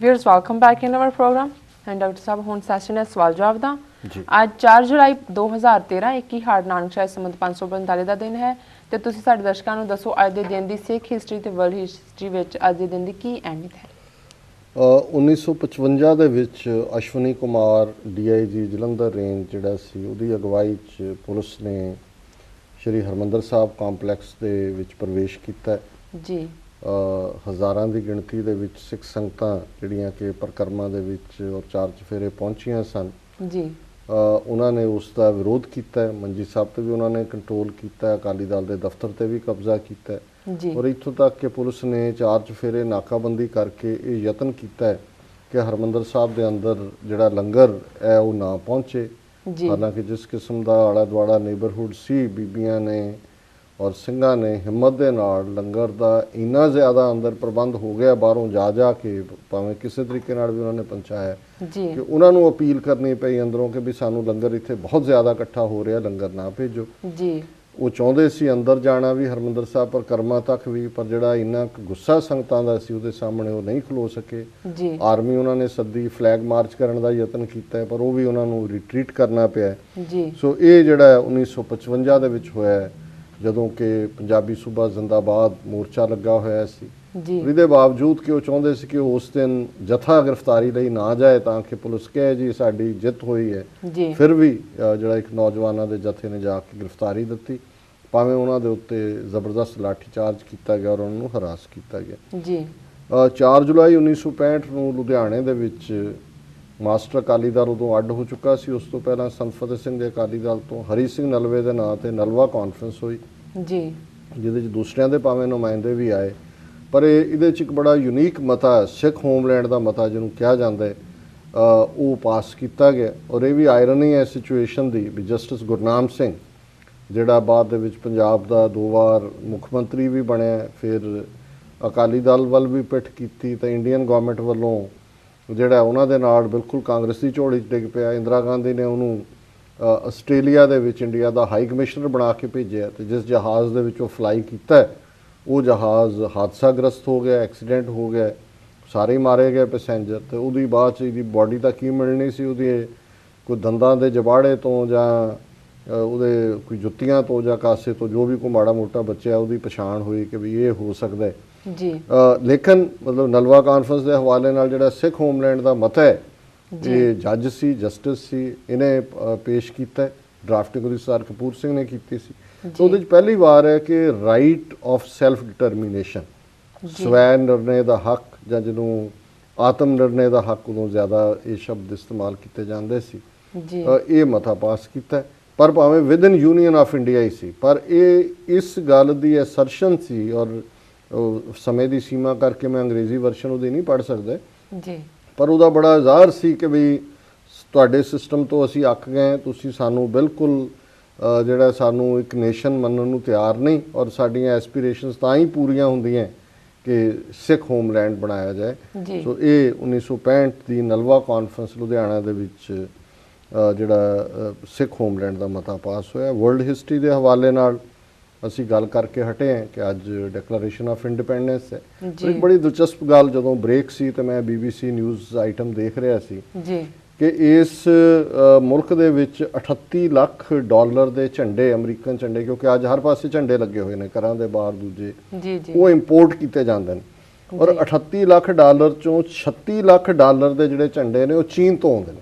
Viewers, welcome back in our program. And Dr. Sahab, ਹੁਣ session ਹੈ ਸਵਾਲ ਜਵਾਬ ਦਾ। ਅੱਜ 4 ਜੁਲਾਈ 2013 21 ਹਾੜ ਨਾਨਕ ਸ਼ਾਹੀ ਸੰਮਤ 545 ਦਾ ਦਿਨ ਹੈ ਤੇ ਤੁਸੀਂ ਸਾਡੇ ਦਰਸ਼ਕਾਂ ਨੂੰ ਦੱਸੋ ਅੱਜ ਦੇ ਦਿਨ ਦੀ ਸਿੱਖ ਹਿਸਟਰੀ ਤੇ ਵਰਲਡ ਹਿਸਟਰੀ ਵਿੱਚ ਅੱਜ ਦੇ ਦਿਨ ਦੀ ਕੀ ਅਹਿਮੀਅਤ ਹੈ। 1955 ਦੇ ਵਿੱਚ ਅਸ਼ਵਨੀ ਕੁਮਾਰ DIG ਜਲੰਧਰ ਰੇਂਜ ਜਿਹੜਾ ਸੀ ਉਹਦੀ ਅਗਵਾਈ 'ਚ ਪੁਲਿਸ ਨੇ ਸ਼੍ਰੀ ਹਰਮੰਦਰ ਸਾਹਿਬ ਕੰਪਲੈਕਸ ਦੇ ਵਿੱਚ ਪ੍ਰਵੇਸ਼ ਕੀਤਾ ਜੀ। ਹਜ਼ਾਰਾਂ ਦੀ ਗਿਣਤੀ ਦੇ ਵਿੱਚ ਸਿੱਖ ਸੰਗਤਾਂ ਜਿਹੜੀਆਂ ਕਿ ਪਰਿਕਰਮਾ ਦੇ ਵਿੱਚ ਔਰ ਚਾਰ ਚੁਫੇਰੇ ਪਹੁੰਚੀਆਂ ਸਨ ਜੀ। ਉਹਨਾਂ ਨੇ ਉਸ ਦਾ ਵਿਰੋਧ ਕੀਤਾ, ਮੰਜੀ ਸਾਹਿਬ ਤੇ ਵੀ ਉਹਨਾਂ ਨੇ ਕੰਟਰੋਲ ਕੀਤਾ, ਅਕਾਲੀ ਦਲ ਦੇ ਦਫ਼ਤਰ ਤੇ ਵੀ ਕਬਜ਼ਾ ਕੀਤਾ ਔਰ ਇੱਥੋਂ ਤੱਕ ਕਿ ਪੁਲਿਸ ਨੇ ਚਾਰ ਚੁਫੇਰੇ ਨਾਕਾਬੰਦੀ ਕਰਕੇ ਇਹ ਯਤਨ ਕੀਤਾ ਕਿ ਹਰਮੰਦਰ ਸਾਹਿਬ ਦੇ ਅੰਦਰ ਜਿਹੜਾ ਲੰਗਰ ਹੈ ਉਹ ਨਾ ਪਹੁੰਚੇ। ਹਾਲਾਂਕਿ ਜਿਸ ਕਿਸਮ ਦਾ ਆਲਾ ਦੁਆਲਾ ਨੇਬਰਹੁੱਡ ਸੀ, ਬੀਬੀਆਂ ਨੇ ਔਰ ਸਿੰਘਾਂ ਨੇ ਹਿੰਮਤ ਦੇ ਨਾਲ ਲੰਗਰ ਦਾ ਇੰਨਾ ਜ਼ਿਆਦਾ ਅੰਦਰ ਪ੍ਰਬੰਧ ਹੋ ਗਿਆ, ਬਾਹਰੋਂ ਜਾ ਕੇ ਭਾਵੇਂ ਕਿਸੇ ਤਰੀਕੇ ਨਾਲ ਵੀ ਉਹਨਾਂ ਨੇ ਪਹੁੰਚਾਇਆ ਕਿ ਉਹਨਾਂ ਨੂੰ ਅਪੀਲ ਕਰਨੀ ਪਈ ਅੰਦਰੋਂ ਕਿ ਵੀ ਸਾਨੂੰ ਲੰਗਰ ਇੱਥੇ ਬਹੁਤ ਜ਼ਿਆਦਾ ਇਕੱਠਾ ਹੋ ਰਿਹਾ, ਲੰਗਰ ਨਾ ਭੇਜੋ ਜੀ। ਉਹ ਚਾਹੁੰਦੇ ਸੀ ਅੰਦਰ ਜਾਣਾ ਵੀ ਹਰਮੰਦਰ ਸਾਹਿਬ ਪਰਿਕਰਮਾ ਤੱਕ ਵੀ, ਪਰ ਜਿਹੜਾ ਇੰਨਾ ਗੁੱਸਾ ਸੰਗਤਾਂ ਦਾ ਸੀ ਉਹਦੇ ਸਾਹਮਣੇ ਉਹ ਨਹੀਂ ਖਲੋ ਸਕੇ। ਆਰਮੀ ਉਹਨਾਂ ਨੇ ਸੱਦੀ, ਫਲੈਗ ਮਾਰਚ ਕਰਨ ਦਾ ਯਤਨ ਕੀਤਾ ਪਰ ਉਹ ਵੀ ਉਹਨਾਂ ਨੂੰ ਰਿਟਰੀਟ ਕਰਨਾ ਪਿਆ। ਸੋ ਇਹ ਜਿਹੜਾ 1955 ਦੇ ਵਿੱਚ ਹੋਇਆ ਜਦੋਂ ਕਿ ਪੰਜਾਬੀ ਸੂਬਾ ਜ਼ਿੰਦਾਬਾਦ ਮੋਰਚਾ ਲੱਗਾ ਹੋਇਆ ਸੀ। ਇਹਦੇ ਬਾਵਜੂਦ ਕਿ ਉਹ ਚਾਹੁੰਦੇ ਸੀ ਕਿ ਉਸ ਦਿਨ ਜਥਾ ਗ੍ਰਿਫਤਾਰੀ ਲਈ ਨਾ ਜਾਏ ਤਾਂ ਕਿ ਪੁਲਿਸ ਕਹੇ ਜੀ ਸਾਡੀ ਜਿੱਤ ਹੋਈ ਹੈ, ਫਿਰ ਵੀ ਜਿਹੜਾ ਇੱਕ ਨੌਜਵਾਨਾਂ ਦੇ ਜਥੇ ਨੇ ਜਾ ਕੇ ਗ੍ਰਿਫਤਾਰੀ ਦਿੱਤੀ, ਭਾਵੇਂ ਉਹਨਾਂ ਦੇ ਉੱਤੇ ਜ਼ਬਰਦਸਤ ਲਾਠੀ ਚਾਰਜ ਕੀਤਾ ਗਿਆ ਔਰ ਉਹਨਾਂ ਨੂੰ ਹਰਾਸ ਕੀਤਾ ਗਿਆ। 4 ਜੁਲਾਈ 1965 ਨੂੰ ਲੁਧਿਆਣੇ ਦੇ ਵਿੱਚ ਮਾਸਟਰ ਅਕਾਲੀ ਦਲ ਉਦੋਂ ਅੱਡ ਹੋ ਚੁੱਕਾ ਸੀ। ਉਸ ਤੋਂ ਪਹਿਲਾਂ ਸੰਤ ਫਤਿਹ ਸਿੰਘ ਦੇ ਅਕਾਲੀ ਦਲ ਤੋਂ ਹਰੀ ਸਿੰਘ ਨਲਵੇ ਦੇ ਨਾਂ ਤੇ ਨਲਵਾ ਕਾਨਫਰੰਸ ਹੋਈ ਜਿਹਦੇ 'ਚ ਦੂਸਰਿਆਂ ਦੇ ਭਾਵੇਂ ਨੁਮਾਇੰਦੇ ਵੀ ਆਏ, ਪਰ ਇਹਦੇ 'ਚ ਇੱਕ ਬੜਾ ਯੂਨੀਕ ਮਤਾ, ਸਿੱਖ ਹੋਮਲੈਂਡ ਦਾ ਮਤਾ ਜਿਹਨੂੰ ਕਿਹਾ ਜਾਂਦਾ ਹੈ, ਉਹ ਪਾਸ ਕੀਤਾ ਗਿਆ। ਔਰ ਇਹ ਵੀ ਆਇਰਨੀ ਹੈ ਸਿਚੁਏਸ਼ਨ ਦੀ ਵੀ ਜਸਟਿਸ ਗੁਰਨਾਮ ਸਿੰਘ ਜਿਹੜਾ ਬਾਅਦ ਦੇ ਵਿੱਚ ਪੰਜਾਬ ਦਾ 2 ਵਾਰ ਮੁੱਖ ਮੰਤਰੀ ਵੀ ਬਣਿਆ, ਫਿਰ ਅਕਾਲੀ ਦਲ ਵੱਲ ਵੀ ਪਿੱਠ ਕੀਤੀ ਤਾਂ ਇੰਡੀਅਨ ਗੌਰਮੈਂਟ ਵੱਲੋਂ ਜਿਹੜਾ ਉਹਨਾਂ ਦੇ ਨਾਲ ਬਿਲਕੁਲ ਕਾਂਗਰਸੀ ਝੋਲੀ 'ਚ ਡਿੱਗ ਪਿਆ। ਇੰਦਰਾ ਗਾਂਧੀ ਨੇ ਉਹਨੂੰ ਆਸਟ੍ਰੇਲੀਆ ਦੇ ਵਿੱਚ ਇੰਡੀਆ ਦਾ ਹਾਈ ਕਮਿਸ਼ਨਰ ਬਣਾ ਕੇ ਭੇਜਿਆ ਤੇ ਜਿਸ ਜਹਾਜ਼ ਦੇ ਵਿੱਚ ਉਹ ਫਲਾਈ ਕੀਤਾ ਉਹ ਜਹਾਜ਼ ਹਾਦਸਾਗ੍ਰਸਤ ਹੋ ਗਿਆ, ਐਕਸੀਡੈਂਟ ਹੋ ਗਿਆ, ਸਾਰੇ ਮਾਰੇ ਗਏ ਪੈਸੇਂਜਰ। ਤੇ ਉਹਦੀ ਬਾਅਦ 'ਚ ਇਹਦੀ ਬੋਡੀ ਤਾਂ ਕੀ ਮਿਲਣੀ ਸੀ, ਉਹਦੀ ਕੋਈ ਦੰਦਾਂ ਦੇ ਜਬਾੜੇ ਤੋਂ ਜਾਂ ਉਹਦੇ ਕੋਈ ਜੁੱਤੀਆਂ ਤੋਂ ਜਾਂ ਕਾਸੇ ਤੋਂ ਜੋ ਵੀ ਕੋਈ ਮਾੜਾ ਮੋਟਾ ਬਚਿਆ ਉਹਦੀ ਪਛਾਣ ਹੋਈ ਕਿ ਵੀ ਇਹ ਹੋ ਸਕਦਾ ਹੈ ਜੀ। ਲੇਕਿਨ ਮਤਲਬ ਨਲਵਾ ਕਾਨਫਰੰਸ ਦੇ ਹਵਾਲੇ ਨਾਲ ਜਿਹੜਾ ਸਿੱਖ ਹੋਮਲੈਂਡ ਦਾ ਮਤਾ ਹੈ ਇਹ ਜੱਜ ਸੀ, ਜਸਟਿਸ ਸੀ, ਇਹਨੇ ਪੇਸ਼ ਕੀਤਾ। ਡਰਾਫਟਿੰਗ ਉਹਦੀ ਸਰ ਕਪੂਰ ਸਿੰਘ ਨੇ ਕੀਤੀ ਸੀ। ਉਹਦੇ 'ਚ ਪਹਿਲੀ ਵਾਰ ਹੈ ਕਿ ਰਾਈਟ ਆਫ ਸੈਲਫ ਡਿਟਰਮੀਨੇਸ਼ਨ, ਸਵੈ ਨਿਰਣੇ ਦਾ ਹੱਕ ਜਾਂ ਜਿਹਨੂੰ ਆਤਮ ਨਿਰਣੇ ਦਾ ਹੱਕ ਉਦੋਂ ਜ਼ਿਆਦਾ ਇਹ ਸ਼ਬਦ ਇਸਤੇਮਾਲ ਕੀਤੇ ਜਾਂਦੇ ਸੀ, ਇਹ ਮਤਾ ਪਾਸ ਕੀਤਾ। ਪਰ ਭਾਵੇਂ ਵਿਦਨ ਯੂਨੀਅਨ ਆਫ ਇੰਡੀਆ ਹੀ ਸੀ, ਪਰ ਇਹ ਇਸ ਗੱਲ ਦੀ ਅਸਰਸ਼ਨ ਸੀ ਔਰ ਸਮੇਂ ਦੀ ਸੀਮਾ ਕਰਕੇ ਮੈਂ ਅੰਗਰੇਜ਼ੀ ਵਰਸ਼ਨ ਉਹਦੀ ਨਹੀਂ ਪੜ੍ਹ ਸਕਦਾ ਜੀ, ਪਰ ਉਹਦਾ ਬੜਾ ਜ਼ਾਹਰ ਸੀ ਕਿ ਵੀ ਤੁਹਾਡੇ ਸਿਸਟਮ ਤੋਂ ਅਸੀਂ ਅੱਕ ਗਏ, ਤੁਸੀਂ ਸਾਨੂੰ ਬਿਲਕੁਲ ਜਿਹੜਾ ਸਾਨੂੰ ਇੱਕ ਨੇਸ਼ਨ ਮੰਨਣ ਨੂੰ ਤਿਆਰ ਨਹੀਂ ਔਰ ਸਾਡੀਆਂ ਐਸਪੀਰੇਸ਼ਨਸ ਤਾਂ ਹੀ ਪੂਰੀਆਂ ਹੁੰਦੀਆਂ ਕਿ ਸਿੱਖ ਹੋਮਲੈਂਡ ਬਣਾਇਆ ਜਾਏ। ਸੋ ਇਹ 1965 ਦੀ ਨਲਵਾ ਕਾਨਫਰੰਸ ਲੁਧਿਆਣਾ ਦੇ ਵਿੱਚ ਜਿਹੜਾ ਸਿੱਖ ਹੋਮਲੈਂਡ ਦਾ ਮਤਾ ਪਾਸ ਹੋਇਆ। ਵਰਲਡ ਹਿਸਟਰੀ ਦੇ ਹਵਾਲੇ ਨਾਲ ਅਸੀਂ ਗੱਲ ਕਰਕੇ ਹਟੇ ਹਾਂ ਕਿ ਅੱਜ ਡਿਕਲੇਰੇਸ਼ਨ ਆਫ ਇੰਡੀਪੈਂਡੈਂਸ ਹੈ। ਇੱਕ ਬੜੀ ਦਿਲਚਸਪ ਗੱਲ, ਜਦੋਂ ਬ੍ਰੇਕ ਸੀ ਤੇ ਮੈਂ BBC ਨਿਊਜ਼ ਆਈਟਮ ਦੇਖ ਰਿਹਾ ਸੀ ਕਿ ਇਸ ਮੁਲਕ ਦੇ ਵਿੱਚ 38 ਲੱਖ ਡਾਲਰ ਦੇ ਝੰਡੇ, ਅਮਰੀਕਨ ਝੰਡੇ, ਕਿਉਂਕਿ ਅੱਜ ਹਰ ਪਾਸੇ ਝੰਡੇ ਲੱਗੇ ਹੋਏ ਨੇ ਘਰਾਂ ਦੇ ਬਾਹਰ ਦੂਜੇ, ਉਹ ਇੰਪੋਰਟ ਕੀਤੇ ਜਾਂਦੇ ਨੇ ਔਰ 38 ਲੱਖ ਡਾਲਰ ਚੋਂ 36 ਲੱਖ ਡਾਲਰ ਦੇ ਜਿਹੜੇ ਝੰਡੇ ਨੇ ਉਹ ਚੀਨ ਤੋਂ ਆਉਂਦੇ ਨੇ।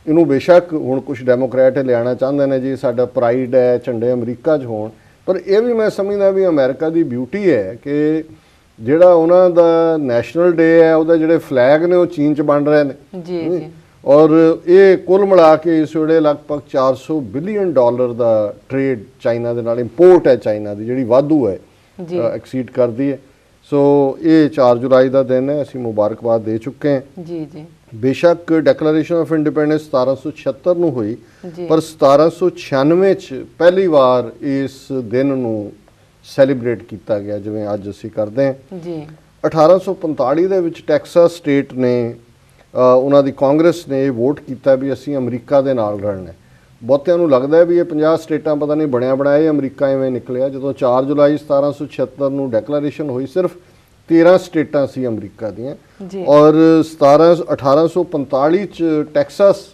ਇਹਨੂੰ ਬੇਸ਼ੱਕ ਹੁਣ ਕੁਝ ਡੈਮੋਕ੍ਰੈਟ ਲਿਆਉਣਾ ਚਾਹੁੰਦੇ ਨੇ ਜੀ ਸਾਡਾ ਪ੍ਰਾਈਡ ਹੈ ਝੰਡੇ ਅਮਰੀਕਾ 'ਚ ਹੋਣ, ਪਰ ਇਹ ਵੀ ਮੈਂ ਸਮਝਦਾ ਵੀ ਅਮਰੀਕਾ ਦੀ ਬਿਊਟੀ ਹੈ ਕਿ ਜਿਹੜਾ ਉਹਨਾਂ ਦਾ ਨੈਸ਼ਨਲ ਡੇ ਹੈ ਉਹਦੇ ਜਿਹੜੇ ਫਲੈਗ ਨੇ ਉਹ ਚੀਨ 'ਚ ਬਣ ਰਹੇ ਨੇ ਔਰ ਇਹ ਕੁੱਲ ਮਿਲਾ ਕੇ ਇਸ ਵੇਲੇ ਲਗਭਗ 400 ਬਿਲੀਅਨ ਡਾਲਰ ਦਾ ਟ੍ਰੇਡ ਚਾਈਨਾ ਦੇ ਨਾਲ, ਇੰਪੋਰਟ ਹੈ ਚਾਈਨਾ ਦੀ ਜਿਹੜੀ ਵਾਧੂ ਹੈ, ਐਕਸੀਡ ਕਰਦੀ ਹੈ। ਸੋ ਇਹ 4 ਜੁਲਾਈ ਦਾ ਦਿਨ ਹੈ, ਅਸੀਂ ਮੁਬਾਰਕਬਾਦ ਦੇ ਚੁੱਕੇ ਹਾਂ। ਬੇਸ਼ੱਕ ਡੈਕਲੇਰੇਸ਼ਨ ਆਫ ਇੰਡੀਪੈਂਡੈਂਸ 1776 ਨੂੰ ਹੋਈ, ਪਰ 1796 'ਚ ਪਹਿਲੀ ਵਾਰ ਇਸ ਦਿਨ ਨੂੰ ਸੈਲੀਬ੍ਰੇਟ ਕੀਤਾ ਗਿਆ ਜਿਵੇਂ ਅੱਜ ਅਸੀਂ ਕਰਦੇ ਹਾਂ। 1845 ਦੇ ਵਿੱਚ ਟੈਕਸਾਸ ਸਟੇਟ ਨੇ ਉਹਨਾਂ ਦੀ ਕਾਂਗਰਸ ਨੇ ਇਹ ਵੋਟ ਕੀਤਾ ਵੀ ਅਸੀਂ ਅਮਰੀਕਾ ਦੇ ਨਾਲ ਰਲਣਾ। ਬਹੁਤਿਆਂ ਨੂੰ ਲੱਗਦਾ ਵੀ ਇਹ 50 ਸਟੇਟਾਂ ਪਤਾ ਨਹੀਂ ਬਣਿਆ ਬਣਾਇਆ ਅਮਰੀਕਾ ਐਵੇਂ ਨਿਕਲਿਆ। ਜਦੋਂ 4 ਜੁਲਾਈ 1776 ਨੂੰ ਡੈਕਲੇਰੇਸ਼ਨ ਹੋਈ, ਸਿਰਫ 13 ਸਟੇਟਾਂ ਸੀ ਅਮਰੀਕਾ ਦੀਆਂ ਜੀ ਔਰ 1845 ਚ ਟੈਕਸਾਸ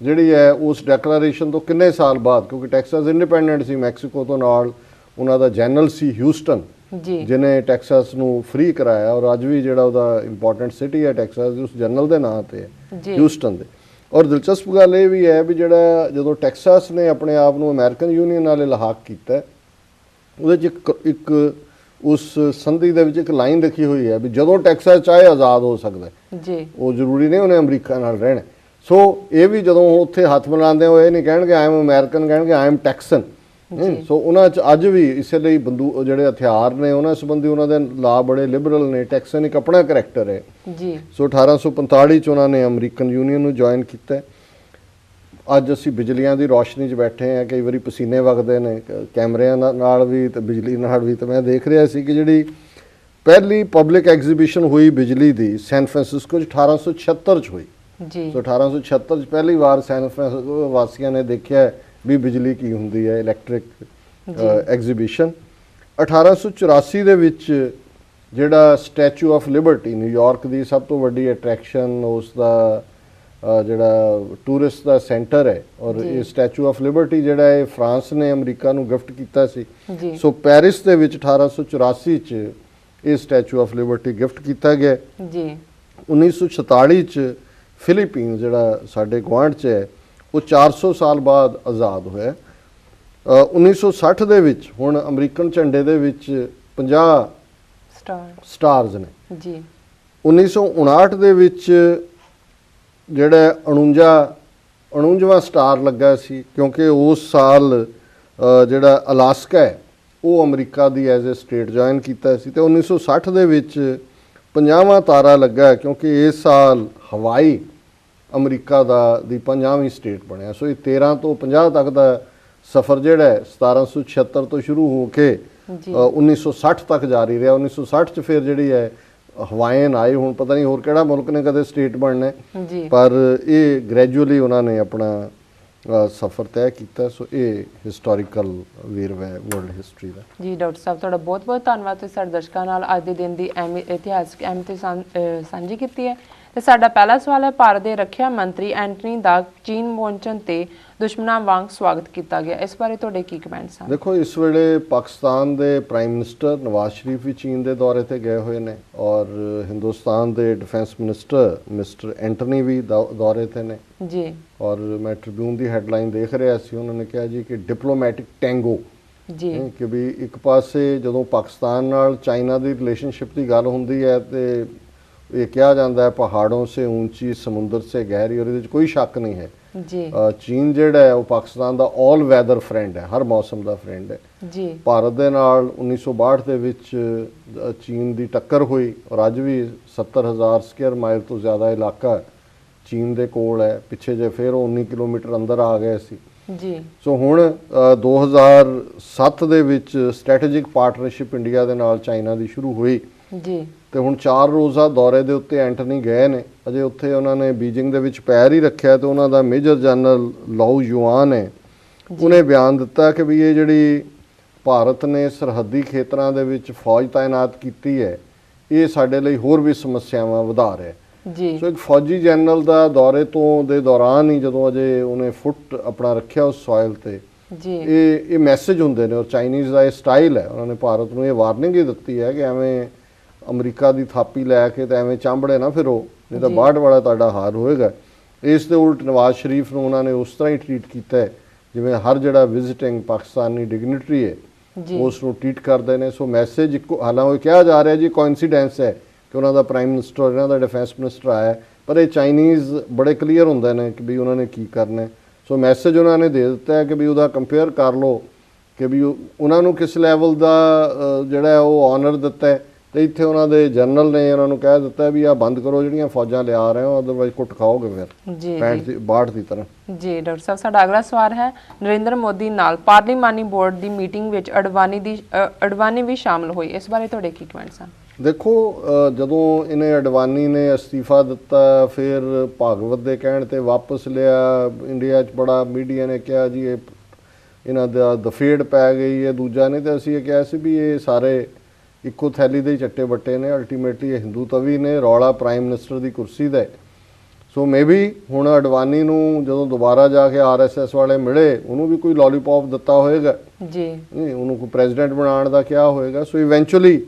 ਜਿਹੜੀ ਹੈ ਉਸ ਡੈਕਲੇਰੇਸ਼ਨ ਤੋਂ ਕਿੰਨੇ ਸਾਲ ਬਾਅਦ, ਕਿਉਂਕਿ ਟੈਕਸਾਸ ਇੰਡੀਪੈਂਡੈਂਟ ਸੀ ਮੈਕਸੀਕੋ ਤੋਂ, ਨਾਲ ਉਹਨਾਂ ਦਾ ਜਨਰਲ ਸੀ ਹਿਊਸਟਨ ਜੀ ਜਿਹਨੇ ਟੈਕਸਾਸ ਨੂੰ ਫ੍ਰੀ ਕਰਾਇਆ, ਔਰ ਅੱਜ ਵੀ ਜਿਹੜਾ ਉਹਦਾ ਇੰਪੋਰਟੈਂਟ ਸਿਟੀ ਹੈ ਟੈਕਸਾਸ ਦੀ ਉਸ ਜਨਰਲ ਦੇ ਨਾਂ ਤੇ ਹੈ ਜੀ ਹਿਊਸਟਨ ਦੇ। ਔਰ ਦਿਲਚਸਪ ਗੱਲ ਇਹ ਵੀ ਹੈ ਵੀ ਜਿਹੜਾ ਜਦੋਂ ਟੈਕਸਾਸ ਨੇ ਆਪਣੇ ਆਪ ਨੂੰ ਅਮਰੀਕਨ ਯੂਨੀਅਨ ਨਾਲ ਇਲਹਾਕ ਕੀਤਾ, ਉਹਦੇ 'ਚ ਇੱਕ ਉਸ ਸੰਧੀ ਦੇ ਵਿੱਚ ਇੱਕ ਲਾਈਨ ਲਿਖੀ ਹੋਈ ਹੈ ਵੀ ਜਦੋਂ ਟੈਕਸਾਸ ਚਾਹੇ ਆਜ਼ਾਦ ਹੋ ਸਕਦਾ ਜੀ, ਉਹ ਜ਼ਰੂਰੀ ਨਹੀਂ ਉਹਨੇ ਅਮਰੀਕਾ ਨਾਲ ਰਹਿਣਾ। ਸੋ ਇਹ ਵੀ ਜਦੋਂ ਉੱਥੇ ਹੱਥ ਮਿਲਾਉਂਦੇ ਹੋ ਇਹ ਨਹੀਂ ਕਹਿਣਗੇ ਆਈ ਐਮ ਅਮਰੀਕਨ, ਕਹਿਣਗੇ ਆਈ ਐਮ ਟੈਕਸਨ। ਸੋ ਉਹਨਾਂ 'ਚ ਅੱਜ ਵੀ ਇਸੇ ਲਈ ਜਿਹੜੇ ਹਥਿਆਰ ਨੇ ਉਹਨਾਂ ਸੰਬੰਧੀ ਉਹਨਾਂ ਦੇ ਲਾ ਬੜੇ ਲਿਬਰਲ ਨੇ। ਟੈਕਸਨ ਇੱਕ ਆਪਣਾ ਕਰੈਕਟਰ ਹੈ ਜੀ। ਸੋ 1845 ਚ ਉਹਨਾਂ ਨੇ ਅਮਰੀਕਨ ਯੂਨੀਅਨ ਨੂੰ ਜੁਆਇਨ ਕੀਤਾ। ਅੱਜ ਅਸੀਂ ਬਿਜਲੀਆਂ ਦੀ ਰੋਸ਼ਨੀ 'ਚ ਬੈਠੇ ਹਾਂ, ਕਈ ਵਾਰੀ ਪਸੀਨੇ ਵਗਦੇ ਨੇ ਕੈਮਰਿਆਂ ਨਾਲ ਵੀ ਤੇ ਬਿਜਲੀ ਨਾਲ ਵੀ। ਤੇ ਮੈਂ ਦੇਖ ਰਿਹਾ ਸੀ ਕਿ ਜਿਹੜੀ ਪਹਿਲੀ ਪਬਲਿਕ ਐਗਜ਼ੀਬਿਸ਼ਨ ਹੋਈ ਬਿਜਲੀ ਦੀ ਸੈਨ ਫਰਾਂਸਿਸਕੋ 'ਚ 1876 ਚ ਹੋਈ ਜੀ। ਸੋ 1876 ਚ ਪਹਿਲੀ ਵਾਰ ਸੈਨ ਫਰਾਂਸਿਸਕੋ ਵਾਸੀਆਂ ਨੇ ਦੇਖਿਆ ਵੀ ਬਿਜਲੀ ਕੀ ਹੁੰਦੀ ਹੈ, ਇਲੈਕਟ੍ਰਿਕ ਐਗਜ਼ੀਬਿਸ਼ਨ। 1884 ਦੇ ਵਿੱਚ ਜਿਹੜਾ ਸਟੈਚੂ ਆਫ ਲਿਬਰਟੀ ਨਿਊਯਾਰਕ ਦੀ ਸਭ ਤੋਂ ਵੱਡੀ ਅਟਰੈਕਸ਼ਨ, ਉਸ ਦਾ ਜਿਹੜਾ ਟੂਰਿਸਟ ਦਾ ਸੈਂਟਰ ਹੈ, ਔਰ ਇਹ ਸਟੈਚੂ ਆਫ ਲਿਬਰਟੀ ਜਿਹੜਾ ਹੈ ਫਰਾਂਸ ਨੇ ਅਮਰੀਕਾ ਨੂੰ ਗਿਫਟ ਕੀਤਾ ਸੀ। ਸੋ ਪੈਰਿਸ ਦੇ ਵਿੱਚ 1884 ਚ ਇਹ ਸਟੈਚੂ ਆਫ ਲਿਬਰਟੀ ਗਿਫਟ ਕੀਤਾ ਗਿਆ ਜੀ। 1946 ਚ ਫਿਲੀਪੀਨ ਜਿਹੜਾ ਸਾਡੇ ਗੁਆਂਢ 'ਚ ਹੈ ਉਹ 400 ਸਾਲ ਬਾਅਦ ਆਜ਼ਾਦ ਹੋਇਆ। 1960 ਦੇ ਵਿੱਚ ਹੁਣ ਅਮਰੀਕਨ ਝੰਡੇ ਦੇ ਵਿੱਚ 50 ਸਟਾਰਸ ਨੇ ਜੀ। 1959 ਦੇ ਵਿੱਚ ਜਿਹੜਾ 49ਵਾਂ ਸਟਾਰ ਲੱਗਾ ਸੀ, ਕਿਉਂਕਿ ਉਸ ਸਾਲ ਜਿਹੜਾ ਅਲਾਸਕਾ ਹੈ ਉਹ America the as a state join ਕੀਤਾ ਸੀ। ਤੇ 1960 ਦੇ ਵਿੱਚ 50ਵਾਂ ਤਾਰਾ ਲੱਗਾ ਕਿਉਂਕਿ ਇਸ ਸਾਲ ਹਵਾਈ ਅਮਰੀਕਾ ਦੀ 50ਵੀਂ ਸਟੇਟ ਬਣਿਆ। ਸੋ ਇਹ 13 ਤੋਂ 50 ਤੱਕ ਦਾ ਸਫ਼ਰ ਜਿਹੜਾ ਹੈ 1776 ਤੋਂ ਸ਼ੁਰੂ ਹੋ ਕੇ 1960 ਤੱਕ ਜਾਰੀ ਰਿਹਾ। 1960 ਚ ਫਿਰ ਜਿਹੜੀ ਹੈ ਹਵਾਈਅਨ ਆਏ, ਹੁਣ ਪਤਾ ਨਹੀਂ ਹੋਰ ਕਿਹੜਾ ਮੁਲਕ ਨੇ ਕਦੇ ਸਟੇਟ ਬਣਨਾ, ਪਰ ਇਹ ਗ੍ਰੈਜੂਅਲੀ ਉਹਨਾਂ ਨੇ ਆਪਣਾ ਸਫ਼ਰ ਤੈਅ ਕੀਤਾ। ਸੋ ਇਹ ਹਿਸਟੋਰੀਕਲ ਵੇਰਵਾ ਹੈ ਵਰਲਡ ਹਿਸਟਰੀ ਦਾ। ਜੀ ਡਾਕਟਰ ਸਾਹਿਬ, ਤੁਹਾਡਾ ਬਹੁਤ ਬਹੁਤ ਧੰਨਵਾਦ। ਤੁਸੀਂ ਸਾਡੇ ਦਰਸ਼ਕਾਂ ਨਾਲ ਅੱਜ ਦੇ ਦਿਨ ਦੀ ਇਤਿਹਾਸਕ ਅਹਿਮੀਅਤ ਸਾਂਝੀ ਕੀਤੀ ਹੈ। ਤੇ ਸਾਡਾ ਪਹਿਲਾ ਸਵਾਲ ਹੈ, ਭਾਰਤ ਦੇ ਰੱਖਿਆ ਮੰਤਰੀ ਐਂਟਨੀ ਦਾ ਚੀਨ ਪਹੁੰਚਣ ਤੇ ਦੁਸ਼ਮਣਾਂ ਵਾਂਗ ਸਵਾਗਤ ਕੀਤਾ ਗਿਆ, ਇਸ ਬਾਰੇ ਤੁਹਾਡੇ ਕੀ ਕਮੈਂਟਸ ਹਨ? ਦੇਖੋ, ਇਸ ਵੇਲੇ ਪਾਕਿਸਤਾਨ ਦੇ ਪ੍ਰਾਈਮ ਮਿਨਿਸਟਰ ਨਵਾਜ਼ ਸ਼ਰੀਫ ਵੀ ਚੀਨ ਦੇ ਦੌਰੇ ਤੇ ਗਏ ਹੋਏ ਨੇ, ਔਰ ਹਿੰਦੁਸਤਾਨ ਦੇ ਡਿਫੈਂਸ ਮਿਨਿਸਟਰ ਮਿਸਟਰ ਐਂਟਨੀ ਵੀ ਦੌਰੇ ਤੇ ਨੇ ਜੀ। ਔਰ ਮੈਂ ਟ੍ਰਿਬਿਊਨ ਦੀ ਹੈਡਲਾਈਨ ਦੇਖ ਰਿਹਾ ਸੀ, ਉਹਨਾਂ ਨੇ ਕਿਹਾ ਜੀ ਕਿ ਡਿਪਲੋਮੈਟਿਕ ਟੈਂਗੋ ਜੀ, ਕਿ ਵੀ ਇੱਕ ਪਾਸੇ ਜਦੋਂ ਪਾਕਿਸਤਾਨ ਨਾਲ ਚਾਈਨਾ ਦੀ ਰਿਲੇਸ਼ਨਸ਼ਿਪ ਦੀ ਗੱਲ ਹੁੰਦੀ ਹੈ ਤੇ ਇਹ ਕਿਹਾ ਜਾਂਦਾ ਹੈ ਪਹਾੜੋਂ ਸੇ ਊਂਚੀ ਸਮੁੰਦਰ ਸੇ ਗਹਿਰੀ, ਔਰ ਇਹਦੇ ਵਿੱਚ ਕੋਈ ਸ਼ੱਕ ਨਹੀਂ ਹੈ ਜੀ। ਚੀਨ ਜਿਹੜਾ ਹੈ ਉਹ ਪਾਕਿਸਤਾਨ ਦਾ ਆਲ ਵੈਦਰ ਫਰੈਂਡ ਹੈ, ਹਰ ਮੌਸਮ ਦਾ ਫਰੈਂਡ ਹੈ ਜੀ। ਭਾਰਤ ਦੇ ਨਾਲ 1962 ਦੇ ਵਿੱਚ ਚੀਨ ਦੀ ਟੱਕਰ ਹੋਈ, ਔਰ ਅੱਜ ਵੀ 70,000 ਸਕੁਅਰ ਮਾਈਲ ਤੋਂ ਜ਼ਿਆਦਾ ਇਲਾਕਾ ਚੀਨ ਦੇ ਕੋਲ ਹੈ। ਪਿੱਛੇ ਜੇ ਫਿਰ 19 ਕਿਲੋਮੀਟਰ ਅੰਦਰ ਆ ਗਏ ਸੀ ਜੀ। ਸੋ ਹੁਣ 2007 ਦੇ ਵਿੱਚ ਸਟ੍ਰੈਟੇਜਿਕ ਪਾਰਟਨਰਸ਼ਿਪ ਇੰਡੀਆ ਦੇ ਨਾਲ ਚਾਈਨਾ ਦੀ ਸ਼ੁਰੂ ਹੋਈ ਜੀ। ਤੇ ਹੁਣ 4 ਰੋਜ਼ਾ ਦੌਰੇ ਦੇ ਉੱਤੇ ਐਂਟਨੀ ਗਏ ਨੇ। ਅਜੇ ਉੱਥੇ ਉਹਨਾਂ ਨੇ ਬੀਜਿੰਗ ਦੇ ਵਿੱਚ ਪੈਰ ਹੀ ਰੱਖਿਆ ਤੇ ਉਹਨਾਂ ਦਾ ਮੇਜਰ ਜਨਰਲ ਲਾਓ ਯੂਆਨ ਹੈ, ਉਹਨੇ ਬਿਆਨ ਦਿੱਤਾ ਕਿ ਵੀ ਇਹ ਜਿਹੜੀ ਭਾਰਤ ਨੇ ਸਰਹੱਦੀ ਖੇਤਰਾਂ ਦੇ ਵਿੱਚ ਫੌਜ ਤਾਇਨਾਤ ਕੀਤੀ ਹੈ, ਇਹ ਸਾਡੇ ਲਈ ਹੋਰ ਵੀ ਸਮੱਸਿਆਵਾਂ ਵਧਾ ਰਿਹਾ ਜੀ। ਸੋ ਇੱਕ ਫੌਜੀ ਜਨਰਲ ਦਾ ਦੌਰੇ ਤੋਂ ਦੇ ਦੌਰਾਨ ਹੀ ਜਦੋਂ ਅਜੇ ਉਹਨੇ ਫੁੱਟ ਆਪਣਾ ਰੱਖਿਆ ਉਸ ਸੋਇਲ ਤੇ ਜੀ, ਇਹ ਮੈਸੇਜ ਹੁੰਦੇ ਨੇ। ਔਰ ਚਾਈਨੀਜ਼ ਦਾ ਇਹ ਸਟਾਈਲ ਹੈ, ਉਹਨਾਂ ਨੇ ਭਾਰਤ ਨੂੰ ਇਹ ਵਾਰਨਿੰਗ ਹੀ ਦਿੱਤੀ ਹੈ ਕਿ ਐਵੇਂ ਅਮਰੀਕਾ ਦੀ ਥਾਪੀ ਲੈ ਕੇ ਤੇ ਐਵੇਂ ਚਾਂਬੜੇ ਨਾ ਫਿਰੋ, ਨਹੀਂ ਤਾਂ ਬਾੜ ਵਾਲਾ ਤੁਹਾਡਾ ਹਾਰ ਹੋਏਗਾ। ਇਸ ਦੇ ਉਲਟ ਨਵਾਜ਼ ਸ਼ਰੀਫ ਨੂੰ ਉਹਨਾਂ ਨੇ ਉਸ ਤਰ੍ਹਾਂ ਹੀ ਟ੍ਰੀਟ ਕੀਤਾ ਜਿਵੇਂ ਹਰ ਜਿਹੜਾ ਵਿਜ਼ਿਟਿੰਗ ਪਾਕਿਸਤਾਨੀ ਡਿਗਨਿਟਰੀ ਹੈ ਉਸ ਨੂੰ ਟ੍ਰੀਟ ਕਰਦੇ ਨੇ। ਸੋ ਮੈਸੇਜ ਇੱਕੋ, ਹਾਲਾਂਕਿ ਕਿਹਾ ਜਾ ਰਿਹਾ ਜੀ ਕੋਇਨਸੀਡੈਂਸ ਹੈ ਕਿ ਉਹਨਾਂ ਦਾ ਪ੍ਰਾਈਮ ਮਿਨਿਸਟਰ, ਇਹਨਾਂ ਦਾ ਡਿਫੈਂਸ ਮਿਨਿਸਟਰ ਆਇਆ, ਪਰ ਇਹ ਚਾਈਨੀਜ਼ ਬੜੇ ਕਲੀਅਰ ਹੁੰਦੇ ਨੇ ਕਿ ਵੀ ਉਹਨਾਂ ਨੇ ਕੀ ਕਰਨਾ। ਸੋ ਮੈਸੇਜ ਉਹਨਾਂ ਨੇ ਦੇ ਦਿੱਤਾ ਹੈ ਕਿ ਵੀ ਉਹਦਾ ਕੰਪੇਅਰ ਕਰ ਲਓ ਕਿ ਵੀ ਉਹਨਾਂ ਨੂੰ ਕਿਸ ਲੈਵਲ ਦਾ ਜਿਹੜਾ ਉਹ ਆਨਰ ਦਿੱਤਾ ਹੈ, ਤੇ ਇੱਥੇ ਉਹਨਾਂ ਦੇ ਜਨਰਲ ਨੇ ਉਹਨਾਂ ਨੂੰ ਕਹਿ ਦਿੱਤਾ ਵੀ ਆ ਬੰਦ ਕਰੋ ਜਿਹੜੀਆਂ ਫੌਜਾਂ ਲਿਆ ਰਹੇ ਹੋ, ਅਦਰਵਾਈਜ਼ ਕੁੱਟ ਖਾਓਗੇ ਫਿਰ ਜੀ 62 ਦੀ ਤਰ੍ਹਾਂ। ਜੀ ਡਾਕਟਰ ਸਾਹਿਬ, ਸਾਡਾ ਅਗਲਾ ਸਵਾਲ ਹੈ, ਨਰਿੰਦਰ ਮੋਦੀ ਨਾਲ ਪਾਰਲੀਮਾਨੀ ਬੋਰਡ ਦੀ ਮੀਟਿੰਗ ਵਿੱਚ ਅਡਵਾਨੀ ਵੀ ਸ਼ਾਮਲ ਹੋਈ, ਇਸ ਬਾਰੇ ਤੁਹਾਡੇ ਕੀ ਕਮੈਂਟਸ ਹਨ? ਦੇਖੋ, ਜਦੋਂ ਇਹਨੇ ਅਡਵਾਨੀ ਨੇ ਅਸਤੀਫਾ ਦਿੱਤਾ, ਫਿਰ ਭਾਗਵਤ ਦੇ ਕਹਿਣ ਤੇ ਵਾਪਸ ਲਿਆ, ਇੰਡੀਆ 'ਚ ਬੜਾ ਮੀਡੀਆ ਨੇ ਕਿਹਾ ਜੀ ਇਹ ਇਹਨਾਂ ਦਾ ਦਫੇੜ ਪੈ ਗਈ ਹੈ, ਦੂਜਾ ਨੇ ਤੇ ਅਸੀਂ ਇਹ ਕਿਹਾ ਸੀ ਵੀ ਇਹ ਸਾਰੇ ਇੱਕੋ ਥੈਲੀ ਦੇ ਹੀ ਚੱਟੇ ਬੱਟੇ ਨੇ। ਅਲਟੀਮੇਟਲੀ ਇਹ ਹਿੰਦੂ ਤਵੀ ਨੇ, ਰੌਲਾ ਪ੍ਰਾਈਮ ਮਿਨਿਸਟਰ ਦੀ ਕੁਰਸੀ ਦਾ ਹੈ। ਸੋ ਮੇਬੀ ਹੁਣ ਅਡਵਾਨੀ ਨੂੰ ਜਦੋਂ ਦੁਬਾਰਾ ਜਾ ਕੇ ਆਰਐਸਐਸ ਵਾਲੇ ਮਿਲੇ, ਉਹਨੂੰ ਵੀ ਕੋਈ ਲੋਲੀਪੌਪ ਦਿੱਤਾ ਹੋਏਗਾ ਜੀ, ਨਹੀਂ, ਉਹਨੂੰ ਕੋਈ ਪ੍ਰੈਜ਼ੀਡੈਂਟ ਬਣਾਉਣ ਦਾ ਕਿਹਾ ਹੋਏਗਾ। ਸੋ ਇਵੈਂਚੁਅਲੀ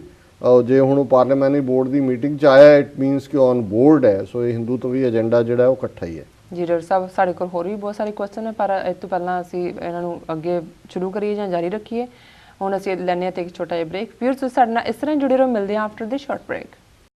ਜੇ ਹੁਣ ਉਹ ਪਾਰਲੀਮੈਂਟਰੀ ਬੋਰਡ ਦੀ ਮੀਟਿੰਗ 'ਚ ਆਇਆ, ਇਟ ਮੀਨਸ ਕਿ ਔਨ ਬੋਰਡ ਹੈ। ਸੋ ਇਹ ਹਿੰਦੂ ਤਵੀ ਏਜੰਡਾ ਜਿਹੜਾ ਉਹ ਇਕੱਠਾ ਹੀ ਹੈ। ਜੀ ਡਾਕਟਰ ਸਾਹਿਬ, ਸਾਡੇ ਕੋਲ ਹੋਰ ਵੀ ਬਹੁਤ ਸਾਰੇ ਕੁਐਸਚਨ ਹੈ, ਪਰ ਇਸ ਤੋਂ ਪਹਿਲਾਂ ਅਸੀਂ ਇਹਨਾਂ ਨੂੰ ਅੱਗੇ ਸ਼ੁਰੂ ਕਰੀਏ ਜਾਂ ਜਾਰੀ ਰੱਖੀਏ। ਹੁਣ ਅਸੀਂ ਲੈਂਦੇ ਹਾਂ ਤੇ ਇੱਕ ਛੋਟਾ ਜਿਹਾ ਬ੍ਰੇਕ। ਫਿਰ ਤੁਸੀਂ ਸਾਡੇ ਨਾਲ ਇਸ ਤਰ੍ਹਾਂ ਜੁੜੇ ਰਹੋ, ਮਿਲਦੇ ਹਾਂ ਆਫਟਰ ਦਿਸ ਸ਼ਾਰਟ ਬ੍ਰੇਕ।